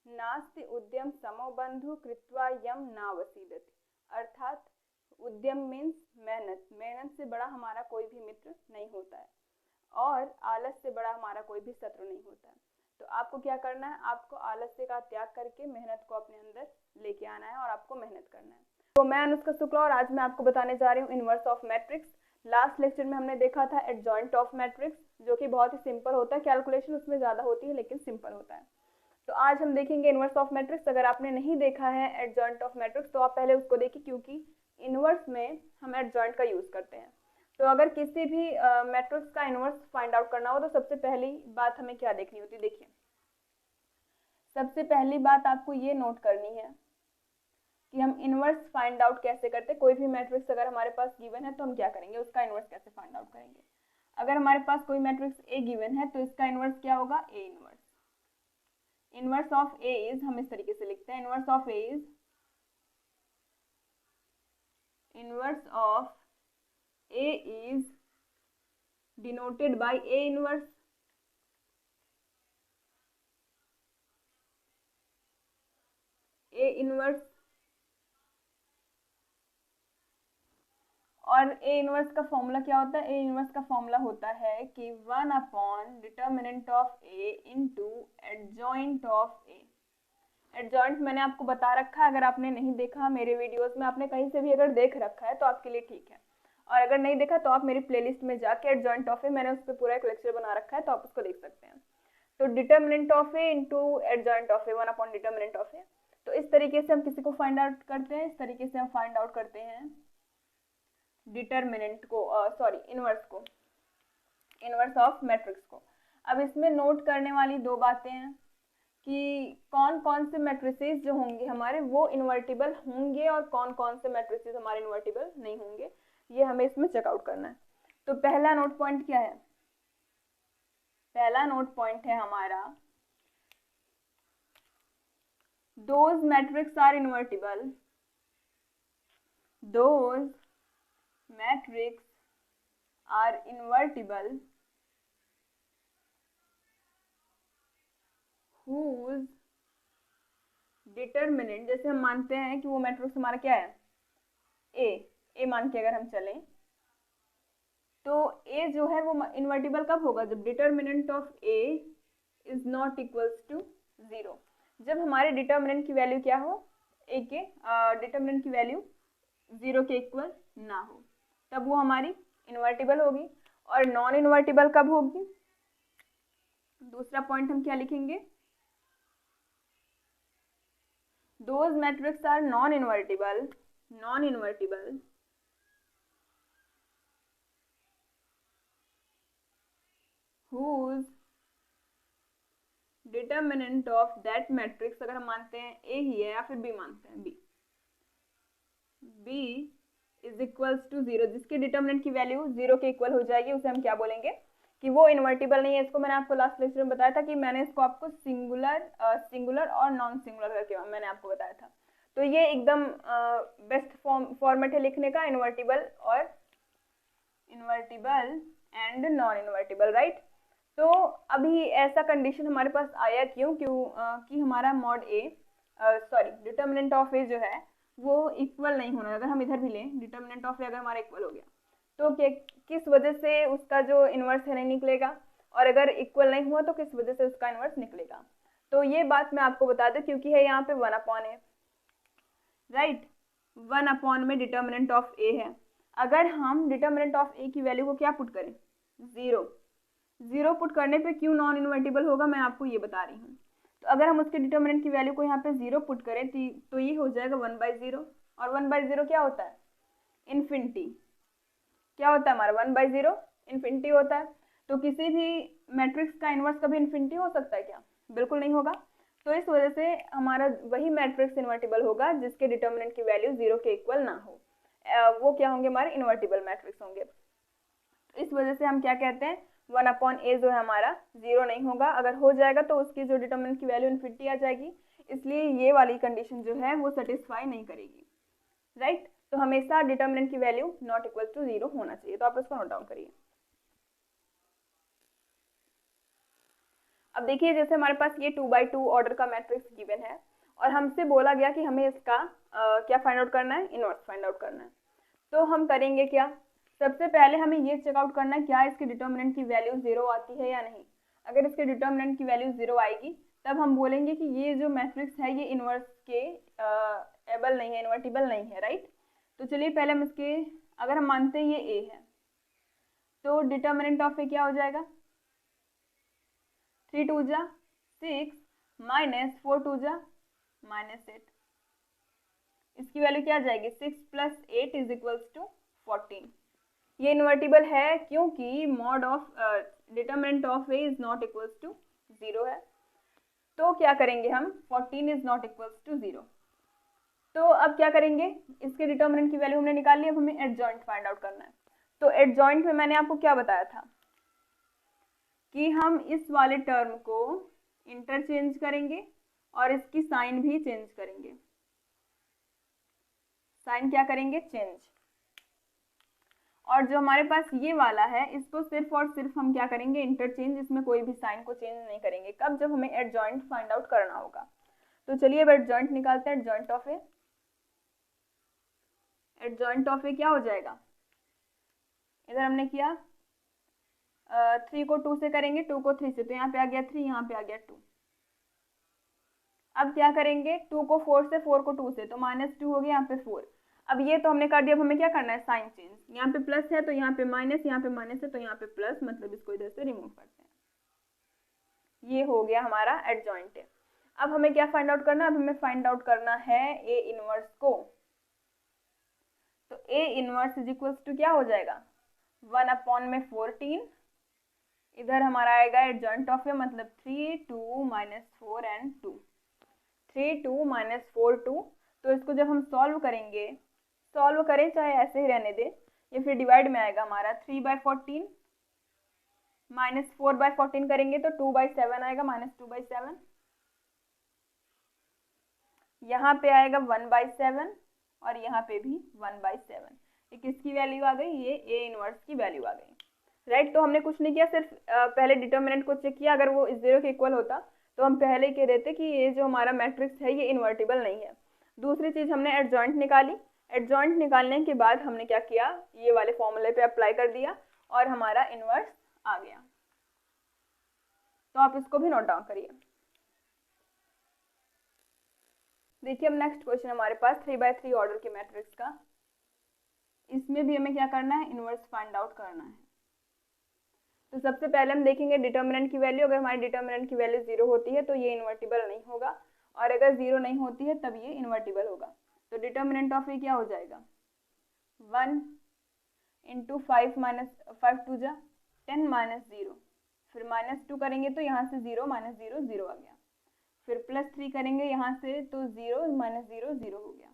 नास्ति उद्यम समो बंधु कृत्वा यम नावसीदति। अर्थात उद्यम मीन्स मेहनत, मेहनत से बड़ा हमारा कोई भी मित्र नहीं होता है और आलस से बड़ा हमारा कोई भी शत्रु नहीं होता है। तो आपको क्या करना है, आपको आलस्य का त्याग करके मेहनत को अपने अंदर लेके आना है और आपको मेहनत करना है। तो मैं अनुष्का शुक्ला और आज मैं आपको बताने जा रही हूँ inverse of matrix. Last lecture में हमने देखा था एडजॉइंट ऑफ मैट्रिक्स, जो कि बहुत ही सिंपल होता है, कैलकुलेशन उसमें ज़्यादा होती है लेकिन सिंपल होता है। तो आज हम देखेंगे इनवर्स ऑफ मैट्रिक्स। अगर आपने नहीं देखा है एडजॉइंट ऑफ मैट्रिक्स तो आप पहले उसको देखिए, क्योंकि इनवर्स में हम एडजॉइंट का यूज़ करते हैं। तो अगर किसी भी मैट्रिक्स का इनवर्स फाइंड आउट करना हो तो सबसे पहली बात हमें क्या देखनी होती है। देखिए, सबसे पहली बात आपको ये नोट करनी है कि हम इनवर्स फाइंड आउट कैसे करते हैं। कोई भी मैट्रिक्स अगर हमारे पास गिवन है तो हम क्या करेंगे, उसका इनवर्स कैसे फाइंड आउट करेंगे। अगर हमारे पास कोई मैट्रिक्स ए गिवन है तो इसका इनवर्स क्या होगा, A inverse. Inverse of A is, हम इस तरीके से लिखते हैं, inverse of A is, inverse of A is denoted by A inverse. A inverse, और ए इनवर्स का फॉर्मूला क्या होता है, ए इनवर्स का फॉर्मूला होता है कि 1 upon determinant of A into adjoint of A. Adjoint मैंने आपको बता रखा है, अगर आपने नहीं देखा मेरे वीडियोस में, आपने कहीं से भी अगर देख रखा है तो आपके लिए ठीक है, और अगर नहीं देखा तो आप मेरी प्लेलिस्ट में जाके एडजॉइंट ऑफ ए, मैंने उस पर पूरा एक लेक्चर बना रखा है तो आप उसको देख सकते हैं। तो determinant of A into adjoint of A, 1 upon determinant of A. तो इस तरीके से हम किसी को फाइंड आउट करते हैं, इस तरीके से हम फाइंड आउट करते हैं डिटर्मिनेंट को, सॉरी इनवर्स को, इनवर्स ऑफ मैट्रिक्स को। अब इसमें नोट करने वाली दो बातें हैं कि कौन कौन से मैट्रिसेस जो होंगे हमारे वो इन्वर्टिबल होंगे और कौन कौन से मैट्रिसेस हमारे इन्वर्टिबल नहीं होंगे, ये हमें इसमें चेकआउट करना है। तो पहला नोट पॉइंट क्या है, पहला नोट पॉइंट है हमारा, those matrix are invertible, those matrix are invertible whose determinant, जैसे हम मानते हैं कि वो मैट्रिक्स हमारा क्या है, ए मान के अगर हम चलें तो ए जो है वो इन्वर्टिबल कब होगा, जब determinant of A is not equals to 0। जब हमारे डिटर्मिनेंट की वैल्यू क्या हो, ए के डिटर्मिनेंट की वैल्यू 0 के इक्वल ना हो, तब वो हमारी इन्वर्टिबल होगी। और नॉन इन्वर्टिबल कब होगी, दूसरा पॉइंट हम क्या लिखेंगे, those matrices are non-invertible whose determinant of that matrix, अगर हम मानते हैं A ही है या फिर B मानते हैं, B इज इक्वल्स टू 0, जिसके डिटर्मिनेंट की वैल्यू 0 के इक्वल हो जाएगी, उसे हम क्या बोलेंगे कि वो इन्वर्टिबल नहीं है। इसको मैंने आपको लास्ट लेक्चर में बताया था कि मैंने इसको आपको सिंगुलर और नॉन सिंगुलर करके मैंने आपको बताया था। तो ये एकदम बेस्ट फॉर्मेट है लिखने का, invertible and non invertible, right. तो अभी ऐसा कंडीशन हमारे पास आया क्यों कि हमारा mod A, sorry determinant of A जो है वो इक्वल नहीं होना। अगर हम इधर भी लें डिटर्मिनेंट ऑफ ए अगर हमारा इक्वल हो गया तो किस वजह से उसका जो इन्वर्स है नहीं निकलेगा, और अगर इक्वल नहीं हुआ तो किस वजह से उसका इन्वर्स निकलेगा। तो ये बात मैं आपको बता दूं, क्योंकि है यहाँ पे 1 अपॉन ए, राइट, 1 अपॉन में डिटर्मिनेंट ऑफ ए है। अगर हम डिटर्मिनेंट ऑफ ए की वैल्यू को क्या पुट करें, 0 पुट करने पे क्यों नॉन इन्वर्टिबल होगा मैं आपको ये बता रही हूँ। तो अगर हम उसके डिटर्मिनेंट की वैल्यू को यहाँ पे 0 पुट करें तो ये हो जाएगा 1/0, और 1/0 क्या होता है, इन्फिनिटी। क्या होता है हमारा 1/0, इन्फिनिटी होता है। तो किसी भी मैट्रिक्स का इन्वर्स कभी इन्फिनिटी हो सकता है क्या, बिल्कुल नहीं होगा। तो इस वजह से हमारा वही मैट्रिक्स इन्वर्टिबल होगा जिसके डिटर्मिनेंट की वैल्यू 0 के इक्वल ना हो, वो क्या होंगे, हमारे इन्वर्टिबल मैट्रिक्स होंगे। तो इस वजह से हम क्या कहते हैं, 1 अपॉन ए जो है हमारा 0 नहीं होगा, अगर हो जाएगा तो उसकी जो डिटर्मिनेंट की वैल्यू इन्फिनिटी आ जाएगी, इसलिए ये वाली कंडीशन जो है वो सेटिस्फाई नहीं करेगी, राइट। तो हमेशा डिटर्मिनेंट की वैल्यू नॉट इक्वल टू 0 होना चाहिए। तो आप इसको नोट डाउन करिए। अब देखिए जैसे हमारे पास ये 2x2 ऑर्डर का मैट्रिक्स गिवन है और हमसे बोला गया कि हमें इसका क्या फाइंड आउट करना है, इनवर्स फाइंड आउट करना है। तो हम करेंगे क्या, सबसे पहले हमें ये चेकआउट करना है क्या इसके डिटर्मिनेंट की वैल्यू 0 आती है या नहीं। अगर इसके डिटर्मिनेंट की वैल्यू 0 आएगी तब हम बोलेंगे कि ये जो मैट्रिक्स है ये इनवर्स के एबल नहीं है, इन्वर्टिबल नहीं है, राइट। तो चलिए पहले हम इसके, अगर हम मानते हैं ये ए है तो डिटर्मिनेंट ऑफ ए क्या हो जाएगा, 3 2 जा 6 माइनस 4 2 जा -8। इसकी वैल्यू क्या आ जाएगी, 6 + 8 = 14। ये इन्वर्टिबल है क्योंकि mod of determinant of A is not equals to 0 है। तो क्या करेंगे हम, 14 इज नॉट इक्वल्स टू 0। तो अब क्या करेंगे, इसके डिटर्मिनेंट की वैल्यू हमने निकाल ली, अब हमें एडजॉइंट फाइंड आउट करना है। तो एडजॉइंट में मैंने आपको क्या बताया था कि हम इस वाले टर्म को इंटरचेंज करेंगे और इसकी साइन भी चेंज करेंगे। साइन क्या करेंगे, चेंज। और जो हमारे पास ये वाला है इसको सिर्फ और सिर्फ हम क्या करेंगे, इंटरचेंज, इसमें कोई भी साइन को चेंज नहीं करेंगे। कब, जब हमें एडजॉइंट फाइंड आउट करना होगा। तो चलिए अब एडजॉइंट निकालते हैं। Adjoint of A, adjoint of A क्या हो जाएगा, इधर हमने किया 3 को 2 से करेंगे, 2 को 3 से, तो यहाँ पे आ गया 3, यहाँ पे आ गया 2। अब क्या करेंगे, 2 को 4 से, 4 को 2 से, तो -2 हो गया, यहाँ पे 4। अब ये तो हमने कर दिया, अब हमें क्या करना है, साइन चेंज। यहाँ पे प्लस है तो यहाँ पे माइनस, यहाँ पे माइनस है तो यहाँ पे प्लस, मतलब इसको इधर से रिमूव करते हैं। ये हो गया हमारा एडजॉइंट है। अब हमें क्या फाइंड आउट करना है, अब हमें फाइंड आउट करना है ए इनवर्स को। तो A inverse is equals to क्या हो जाएगा, 1/14। इधर हमारा आएगा एडजॉइंट ऑफ ए, मतलब 3 2 -4 एंड 2, 3 2 -4 2। तो इसको जब हम सॉल्व करेंगे, सॉल्व करें चाहे ऐसे ही रहने दे, या फिर डिवाइड में आएगा हमारा 3/14 -4/14 करेंगे तो 2/7 आएगा, -2/7। यहाँ पे आएगा 1/7 और यहाँ पे भी 1/7। ये किसकी वैल्यू आ गई, ये ए इनवर्स की वैल्यू आ गई, राइट। तो हमने कुछ नहीं किया, सिर्फ पहले डिटर्मिनेंट को चेक किया। अगर वो 0 के इक्वल होता तो हम पहले ही कह देते कि ये जो हमारा मैट्रिक्स है ये इन्वर्टिबल नहीं है। दूसरी चीज हमने एडजॉइंट निकाली। एडजॉइंट निकालने के बाद हमने क्या किया, ये वाले फॉर्मूले पे अप्लाई कर दिया और हमारा इनवर्स आ गया। तो आप इसको भी नोट डाउन करिए। देखिए अब नेक्स्ट क्वेश्चन हमारे पास 3x3 ऑर्डर के मैट्रिक्स का। इसमें भी हमें क्या करना है, इनवर्स फाइंड आउट करना है। तो सबसे पहले हम देखेंगे डिटर्मिनेंट की वैल्यू। अगर हमारी डिटर्मिनेंट की वैल्यू 0 होती है तो ये इन्वर्टिबल नहीं होगा, और अगर 0 नहीं होती है तब ये इन्वर्टिबल होगा। तो डिटर्मिनेंट ऑफ ए क्या हो जाएगा, 1 × 5 - 5 2 जा 10 -0, फिर -2 करेंगे तो यहाँ से 0 -0 0 आ गया, फिर +3 करेंगे यहाँ से तो 0 -0 0 हो गया।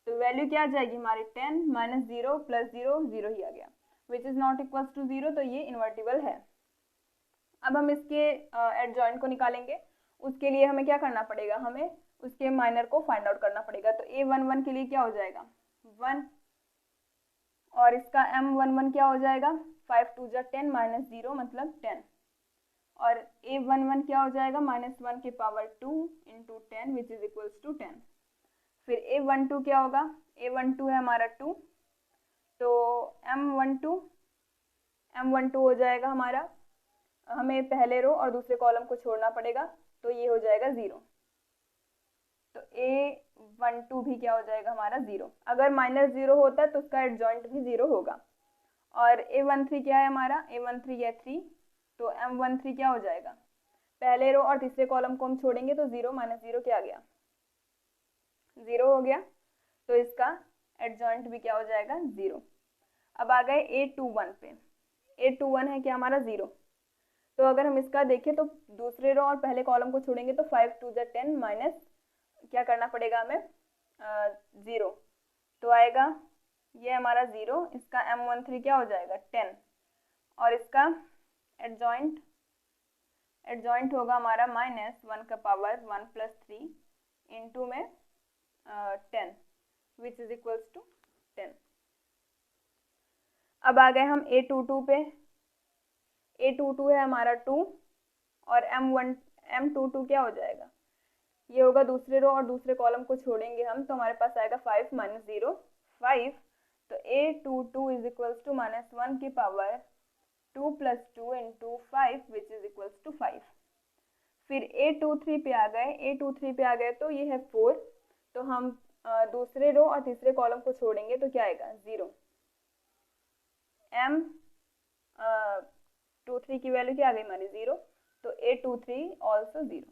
तो वैल्यू क्या आ जाएगी हमारी, 10 -0 + 0 0 ही आ गया, which is not equals to 0। तो ये इन्वर्टिबल है। अब हम इसके एडजॉइंट को निकालेंगे। उसके लिए हमें क्या करना पड़ेगा, हमें उसके माइनर को फाइंड आउट करना पड़ेगा। तो a11 के लिए क्या हो जाएगा, 1, और इसका m11 क्या हो जाएगा, 5 2 जा 10 -0 मतलब 10, और a11 क्या हो जाएगा, -1 की power 2 × 10 which is equals to 10। फिर a12 क्या होगा, a12 है हमारा 2, तो m12 हो जाएगा हमारा, हमें पहले रो और दूसरे कॉलम को छोड़ना पड़ेगा, तो ये हो जाएगा 0। तो a12 भी क्या हो जाएगा हमारा 0। अगर -0 होता है तो उसका एडजॉइंट भी 0 होगा। और a13 क्या है हमारा, a13 है 3, तो m13 क्या हो जाएगा, पहले रो और तीसरे कॉलम को हम छोड़ेंगे तो 0 -0 क्या आ गया, 0 हो गया। तो इसका एडजॉइंट भी क्या हो जाएगा, 0। अब आ गए a21 पे। a21 है क्या हमारा 0। तो अगर हम इसका देखें तो दूसरे रो और पहले कॉलम को छोड़ेंगे तो 5 2 जा 10 माइनस क्या करना पड़ेगा हमें, 0, तो आएगा ये हमारा 0। इसका m13 क्या हो जाएगा, 10, और इसका एडजॉइंट होगा हमारा -1 का पावर 1 + 3 इंटू में 10 विच इज इक्वल्स टू 10। अब आ गए हम a22 पे। a22 है हमारा 2 और M22 क्या हो जाएगा, ये होगा दूसरे रो और दूसरे कॉलम को छोड़ेंगे हम, तो हमारे पास आएगा 5 माइनस 0 5। तो A22 इज इक्वल्स टू -1 की power 2 + 2 × 5 which is equals to 5। फिर A23 पे आ गए, A23 पे आ गए तो ये है 4, तो हम दूसरे रो और तीसरे कॉलम को छोड़ेंगे तो क्या आएगा 0। M23 की वैल्यू क्या आ गई हमारी 0, तो A23 ऑल्सो 0।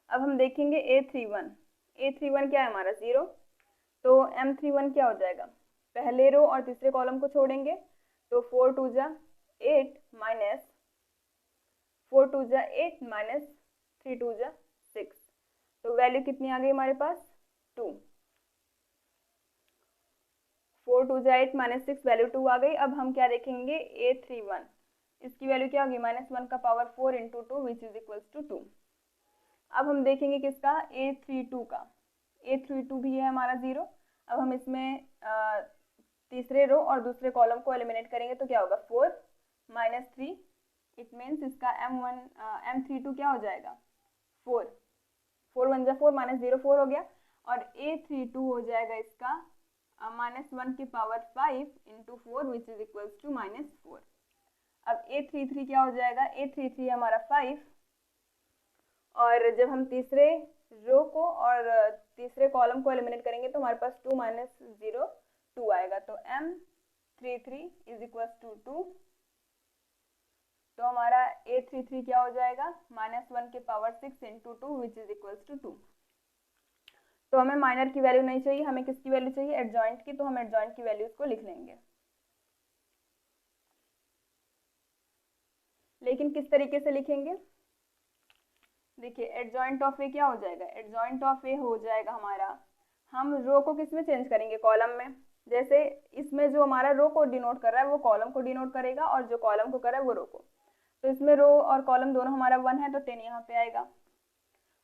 अब हम देखेंगे A31 क्या है हमारा 0, तो M31 क्या हो जाएगा, पहले रो और तीसरे कॉलम को छोड़ेंगे तो 4 2 जा 8 माइनस 4 2 जा 8 माइनस 3 2 जा 6, तो वैल्यू कितनी आ गई हमारे पास 2। 4 2 जा 8 माइनस 6 वैल्यू 2 आ गई। अब हम क्या देखेंगे A31, इसकी वैल्यू क्या होगी -1 का power 4 × 2 which is equals to 2। अब हम देखेंगे किसका A32 का, A32 भी है हमारा 0। अब हम इसमें तीसरे रो और दूसरे कॉलम को एलिमिनेट करेंगे तो क्या होगा 4 माइनस 3, इट मीन्स इसका M32 क्या हो जाएगा 4 4 1 जा 4 माइनस 0 4 हो गया, और A32 हो जाएगा इसका -1 की power 5 × 4 which is equals to -4। अब A33 क्या हो जाएगा, A33 हमारा 5, और जब हम तीसरे रो को और तीसरे कॉलम को एलिमिनेट करेंगे तो हमारे पास 2 - 0 2 आएगा, तो M33 इज इक्वल्स टू 2। तो हमारा A33 क्या हो जाएगा -1 के power 6 × 2 which is equals to 2। तो हमें माइनर की वैल्यू नहीं चाहिए, हमें किसकी वैल्यू चाहिए एडजॉइंट की, तो हम एडजॉइंट की वैल्यूज को लिख लेंगे। लेकिन किस तरीके से लिखेंगे, देखिए एडजॉइंट ऑफ ए क्या हो जाएगा, एडजॉइंट ऑफ ए हो जाएगा हमारा, हम रो को किस में चेंज करेंगे कॉलम में, जैसे इसमें जो हमारा रो को डिनोट कर रहा है वो कॉलम को डिनोट करेगा और जो कॉलम को कर रहा है वो रो को, तो इसमें रो और कॉलम दोनों हमारा 1 है तो 10 यहाँ पे आएगा।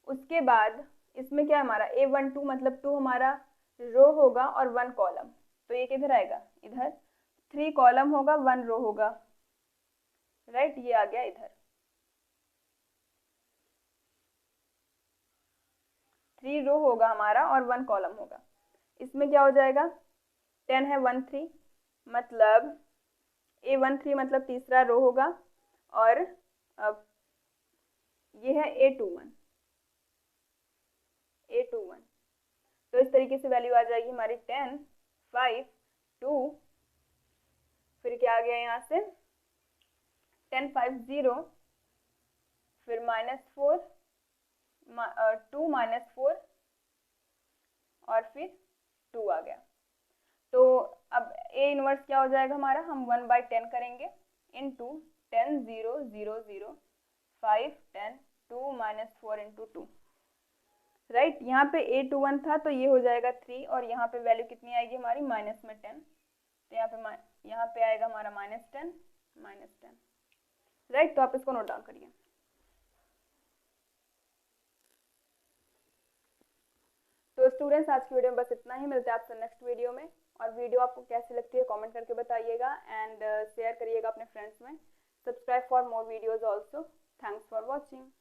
उसके बाद इसमें क्या है हमारा A12 मतलब 2 हमारा रो होगा और 1 कॉलम, तो ये किधर आएगा इधर, 3 कॉलम होगा 1 रो होगा, राइट, ये आ गया इधर 3 रो होगा हमारा और 1 कॉलम होगा। इसमें क्या हो जाएगा 10 है 1 3 मतलब A13 मतलब तीसरा रो होगा, और अब ये है A21 तो इस तरीके से वैल्यू आ जाएगी हमारी 10 5 2, फिर क्या आ गया यहाँ से 10 5 0, फिर -4 2 -4 और फिर 2 आ गया। तो अब A इनवर्स क्या हो जाएगा हमारा, हम 1/10 करेंगे इंटू 10 0 0 0 5 10 2 -4 × 2, राइट। यहाँ पे A21 था तो ये हो जाएगा 3, और यहाँ पे वैल्यू कितनी आएगी हमारी माइनस में 10, तो यहाँ पे आएगा हमारा -10 राइट। तो आप इसको नोट डाउन करिए। तो स्टूडेंट्स आज की वीडियो में बस इतना ही, मिलते हैं आपसे नेक्स्ट वीडियो में, और वीडियो आपको कैसी लगती है कमेंट करके बताइएगा, एंड शेयर करिएगा अपने फ्रेंड्स में। Subscribe for more videos also. Thanks for watching.